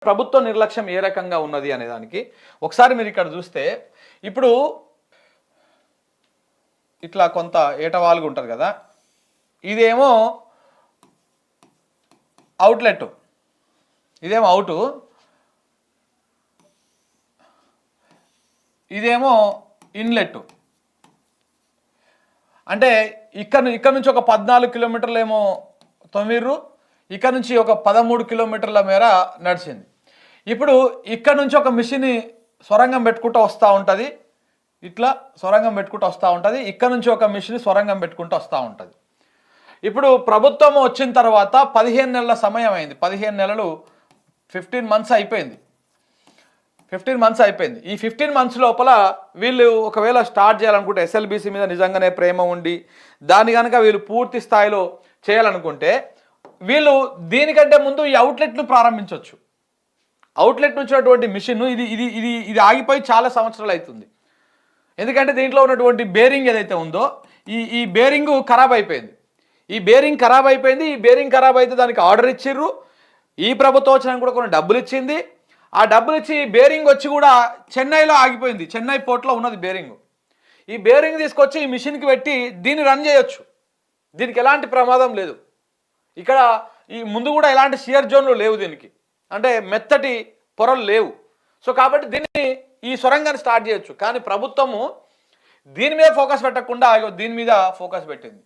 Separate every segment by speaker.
Speaker 1: ప్రభుత్వ నిర్లక్ష్యం ఏ రకంగా ఉన్నది అనే దానికి ఒకసారి మీరు ఇక్కడ చూస్తే ఇప్పుడు ఇట్లా కొంత ఏటవాలుగా ఉంటుంది కదా, ఇదేమో అవుట్లెట్, ఇదేమో అవుటు, ఇదేమో ఇన్లెట్. అంటే ఇక్కడ నుంచి ఒక 14 కిలోమీటర్లు ఏమో తొమ్మిర్రు, ఇక్కడ నుంచి ఒక 13 కిలోమీటర్ల మేర నడిచింది. ఇప్పుడు ఇక్కడ నుంచి ఒక మిషన్ సొరంగం పెట్టుకుంటూ వస్తూ ఉంటుంది, ఇట్లా సొరంగం పెట్టుకుంటూ వస్తూ ఉంటుంది. ఇక్కడ నుంచి ఒక మిషన్ సొరంగం పెట్టుకుంటూ వస్తూ ఉంటుంది. ఇప్పుడు ప్రభుత్వం వచ్చిన తర్వాత 15 నెలల సమయం అయింది. 15 నెలలు 15 మంత్స్ అయిపోయింది. 15 మంత్స్ అయిపోయింది. ఈ 15 మంత్స్ లోపల వీళ్ళు ఒకవేళ స్టార్ట్ చేయాలనుకుంటే, ఎస్ఎల్బిసి మీద నిజంగానే ప్రేమ ఉండి దాని కనుక వీళ్ళు పూర్తి స్థాయిలో చేయాలనుకుంటే వీళ్ళు దీనికంటే ముందు ఈ అవుట్లెట్ను ప్రారంభించవచ్చు. అవుట్లెట్ నుంచి ఉన్నటువంటి మిషన్ ఇది ఇది ఇది ఇది ఆగిపోయి చాలా సంవత్సరాలు అవుతుంది. ఎందుకంటే దీంట్లో ఉన్నటువంటి బేరింగ్ ఏదైతే ఉందో ఈ బేరింగ్ ఖరాబ్ అయిపోయింది. ఈ బేరింగ్ ఖరాబ్ అయిపోయింది. ఈ బేరింగ్ ఖరాబ్ అయితే దానికి ఆర్డర్ ఇచ్చిర్రు. ఈ ప్రభుత్వం వచ్చినాక కూడా కొన్ని డబ్బులు ఇచ్చింది. ఆ డబ్బులు ఇచ్చి బేరింగ్ వచ్చి కూడా చెన్నైలో ఆగిపోయింది. చెన్నై పోర్ట్లో ఉన్నది బేరింగ్. ఈ బేరింగ్ తీసుకొచ్చి ఈ మిషన్కి పెట్టి దీన్ని రన్ చేయొచ్చు. దీనికి ఎలాంటి ప్రమాదం లేదు. ఇక్కడ ఈ ముందు కూడా ఎలాంటి షియర్ జోన్లు లేవు, దీనికి అంటే మెత్తటి పొరలు లేవు. సో కాబట్టి దీన్ని ఈ సొరంగాన్ని స్టార్ట్ చేయొచ్చు. కానీ ప్రభుత్వము దీని మీద ఫోకస్ పెట్టకుండా దీని మీద ఫోకస్ పెట్టింది.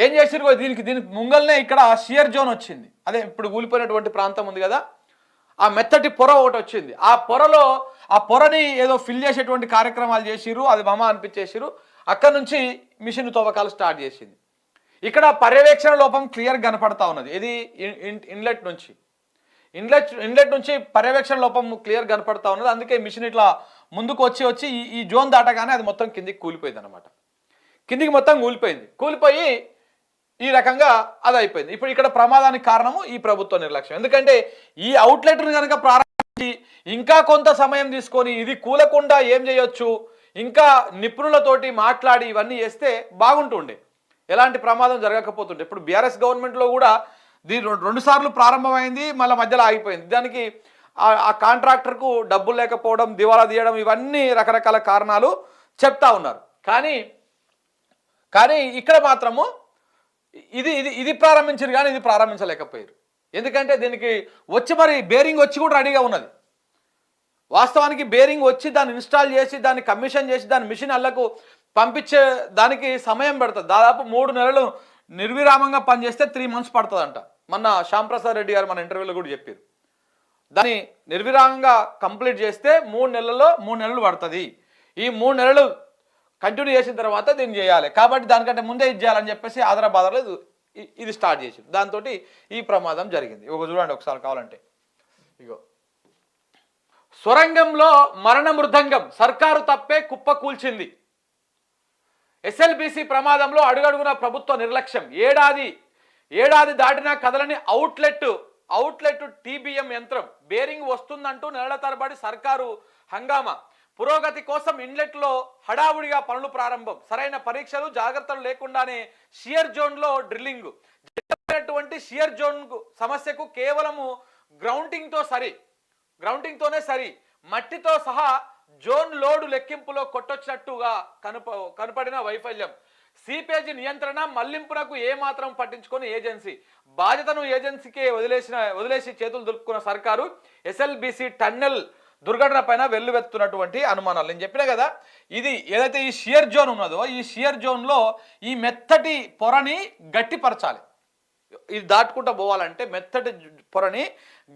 Speaker 1: ఏం చేసిరు, దీనికి ముంగల్నే ఇక్కడ షియర్ జోన్ వచ్చింది. అదే ఇప్పుడు కూలిపోయినటువంటి ప్రాంతం ఉంది కదా, ఆ మెత్తటి పొర ఒకటి వచ్చింది. ఆ పొరని ఏదో ఫిల్ చేసేటువంటి కార్యక్రమాలు చేసిరు. అది మమ అనిపించేసిరు. అక్కడ నుంచి మిషన్ తవ్వకాలు స్టార్ట్ చేసింది. ఇక్కడ పర్యవేక్షణ లోపం క్లియర్ కనపడతా ఉన్నది. ఇది ఇన్లెట్ నుంచి పర్యవేక్షణ లోపం క్లియర్ కనపడతా ఉన్నది. అందుకే మిషన్ ఇట్లా ముందుకు వచ్చి ఈ జోన్ దాటగానే అది మొత్తం కిందికి కూలిపోయింది అనమాట. కిందికి మొత్తం కూలిపోయి ఈ రకంగా అది అయిపోయింది. ఇప్పుడు ఇక్కడ ప్రమాదానికి కారణము ఈ ప్రభుత్వ నిర్లక్ష్యం. ఎందుకంటే ఈ అవుట్లెట్ను కనుక ప్రారంభించి ఇంకా కొంత సమయం తీసుకొని ఇది కూలకుండా ఏం చేయొచ్చు, ఇంకా నిపుణులతోటి మాట్లాడి ఇవన్నీ చేస్తే బాగుంటుండే, ఎలాంటి ప్రమాదం జరగకపోతుండే. ఇప్పుడు బీఆర్ఎస్ గవర్నమెంట్లో కూడా దీని 2 సార్లు ప్రారంభమైంది, మళ్ళీ మధ్యలో ఆగిపోయింది. దానికి ఆ కాంట్రాక్టర్కు డబ్బులు లేకపోవడం, దివాలా తీయడం, ఇవన్నీ రకరకాల కారణాలు చెప్తా ఉన్నారు. కానీ ఇక్కడ మాత్రము ఇది ప్రారంభించారు, కానీ ఇది ప్రారంభించలేకపోయారు. ఎందుకంటే దీనికి వచ్చి మరి బేరింగ్ వచ్చి కూడా రెడీగా ఉన్నది. వాస్తవానికి బేరింగ్ వచ్చి దాన్ని ఇన్స్టాల్ చేసి దాన్ని కమిషన్ చేసి దాని మిషన్ అల్లకు పంపించే దానికి సమయం పడుతుంది. దాదాపు 3 నెలలు నిర్విరామంగా పనిచేస్తే 3 మంత్స్ పడుతుందంట. మొన్న శ్యాంప్రసాద్ రెడ్డి గారు మన ఇంటర్వ్యూలో కూడా చెప్పారు. దాన్ని నిర్విరామంగా కంప్లీట్ చేస్తే 3 నెలలు పడుతుంది. ఈ 3 నెలలు కంటిన్యూ చేసిన తర్వాత దీన్ని చేయాలి. కాబట్టి దానికంటే ముందే ఇది చేయాలని చెప్పేసి ఆదరాబాదలో ఇది స్టార్ట్ చేసింది. దాంతో ఈ ప్రమాదం జరిగింది. చూడండి ఒకసారి కావాలంటే. ఇగో సొరంగంలో మరణ మృదంగం, సర్కారు తప్పే కుప్ప కూల్చింది. ఎస్ఎల్బిసి ప్రమాదంలో అడుగడుగున ప్రభుత్వ నిర్లక్ష్యం. ఏడాది దాటినా కదలని అవుట్లెట్ టీబీఎం యంత్రం. బేరింగ్ వస్తుందంటూ నెలల తరబడి సర్కారు హంగామా. పురోగతి కోసం ఇన్లెట్లో హడావుడిగా పనులు ప్రారంభం. సరైన పరీక్షలు జాగ్రత్తలు లేకుండానే షియర్ జోన్లో డ్రిల్లింగ్. షియర్ జోన్ సమస్యకు కేవలము గ్రౌంటింగ్తోనే సరి, మట్టితో సహా జోన్ లోడు లెక్కింపులో కొట్టొచ్చినట్టుగా కనపడిన వైఫల్యం. సీపేజీ నియంత్రణ మళ్లింపునకు ఏమాత్రం పట్టించుకొని ఏజెన్సీ. బాధ్యతను ఏజెన్సీకే వదిలేసి చేతులు దులుపుకున్న సర్కారు ఎస్ఎల్బిసి టన్నెల్ దుర్ఘటన పైన వెల్లువెత్తున్నటువంటి అనుమానాలు. నేను చెప్పినా కదా, ఇది ఏదైతే ఈ షియర్ జోన్ ఉన్నదో ఈ షియర్ జోన్లో ఈ మెత్తటి పొరని గట్టిపరచాలి. ఇది దాటుకుంటూ పోవాలంటే మెత్తటి పొరని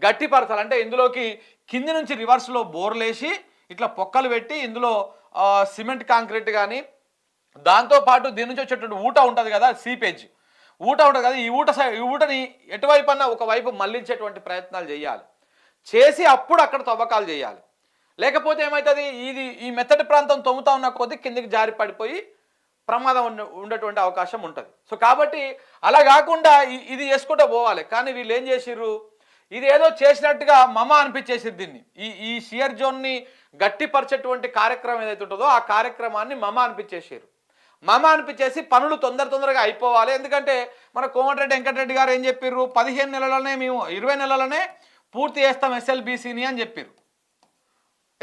Speaker 1: గట్టిపరచాలి. అంటే ఇందులోకి కింది నుంచి రివర్స్లో బోర్లేసి ఇట్లా పొక్కలు పెట్టి ఇందులో సిమెంట్ కాంక్రీట్ కానీ, దాంతోపాటు దీని నుంచి వచ్చేటువంటి ఊట ఉంటుంది కదా, సీపేజ్ ఊట ఉంటుంది కదా, ఈ ఊటని ఎటువైపు అన్నా ఒకవైపు మళ్లించేటువంటి ప్రయత్నాలు చేసి అప్పుడు అక్కడ తవ్వకాలు చేయాలి. లేకపోతే ఏమవుతుంది, ఈ మెత్తటి ప్రాంతం తవ్వుతా ఉన్న కొద్దీ కిందికి జారి పడిపోయి ప్రమాదం ఉండేటువంటి అవకాశం ఉంటుంది. సో కాబట్టి అలా కాకుండా ఇది చేసుకుంటూ పోవాలి. కానీ వీళ్ళు ఏం చేసిర్రు, ఇది ఏదో చేసినట్టుగా మమ అనిపించేసిరు. దీన్ని ఈ షియర్ జోన్ని గట్టిపరిచేటువంటి కార్యక్రమం ఏదైతే ఉంటుందో ఆ కార్యక్రమాన్ని మమ అనిపించేసి పనులు తొందరగా అయిపోవాలి. ఎందుకంటే మన కోమటిరెడ్డి వెంకటరెడ్డి గారు ఏం చెప్పారు, 15 నెలలనే మేము 20 నెలలనే పూర్తి చేస్తాం ఎస్ఎల్బీసీని అని చెప్పారు.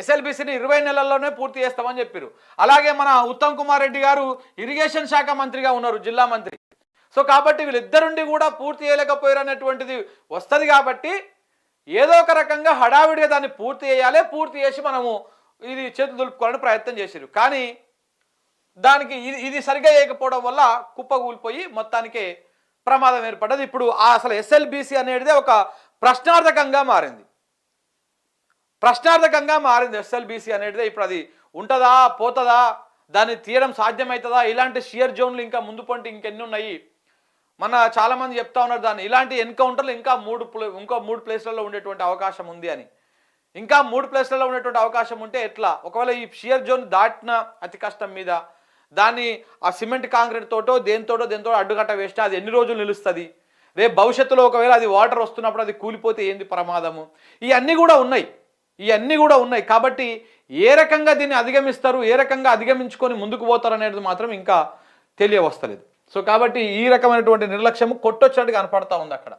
Speaker 1: ఎస్ఎల్బీసీని 20 నెలల్లోనే పూర్తి చేస్తామని చెప్పారు. అలాగే మన ఉత్తమ్ కుమార్ రెడ్డి గారు ఇరిగేషన్ శాఖ మంత్రిగా ఉన్నారు, జిల్లా మంత్రి. సో కాబట్టి వీళ్ళిద్దరుండి కూడా పూర్తి చేయలేకపోయారు అనేటువంటిది వస్తుంది. కాబట్టి ఏదో ఒక రకంగా హడావిడిగా దాన్ని పూర్తి చేయాలి, పూర్తి చేసి మనము ఇది చేతులు దులుపుకోవాలని ప్రయత్నం చేశారు. కానీ దానికి ఇది సరిగా చేయకపోవడం వల్ల కుప్పకూలిపోయి మొత్తానికి ప్రమాదం ఏర్పడ్డది. ఇప్పుడు అసలు ఎస్ఎల్బీసీ అనేది ఒక ప్రశ్నార్థకంగా మారింది. ఎస్ఎల్బీసీ అనేది ఇప్పుడు అది ఉంటుందా పోతుందా, దాన్ని తీయడం సాధ్యమవుతుందా, ఇలాంటి షియర్ జోన్లు ఇంకా ముందు పంటి ఇంకెన్ని ఉన్నాయి. మన చాలామంది చెప్తా ఉన్నారు దాన్ని ఇలాంటి ఎన్కౌంటర్లు ఇంకా మూడు ప్లేస్లలో ఉండేటువంటి అవకాశం ఉంది అని. ఇంకా 3 ప్లేస్లలో ఉండేటువంటి అవకాశం ఉంటే ఎట్లా? ఒకవేళ ఈ షియర్ జోన్ దాటిన అతి కష్టం మీద దాన్ని ఆ సిమెంట్ కాంక్రీట్ తోటో దేంతో అడ్డుకట్ట వేస్తే అది ఎన్ని రోజులు నిలుస్తుంది? రేపు భవిష్యత్తులో ఒకవేళ అది వాటర్ వస్తున్నప్పుడు అది కూలిపోతే ఏంది ప్రమాదము? ఇవన్నీ కూడా ఉన్నాయి. కాబట్టి ఏ రకంగా దీన్ని అధిగమిస్తారు, ఏ రకంగా అధిగమించుకొని ముందుకు పోతారు అనేది మాత్రం ఇంకా తెలియవస్తలేదు. సో కాబట్టి ఈ రకమైనటువంటి నిర్లక్ష్యము కొట్టొచ్చినట్టు కనపడతా ఉంది అక్కడ.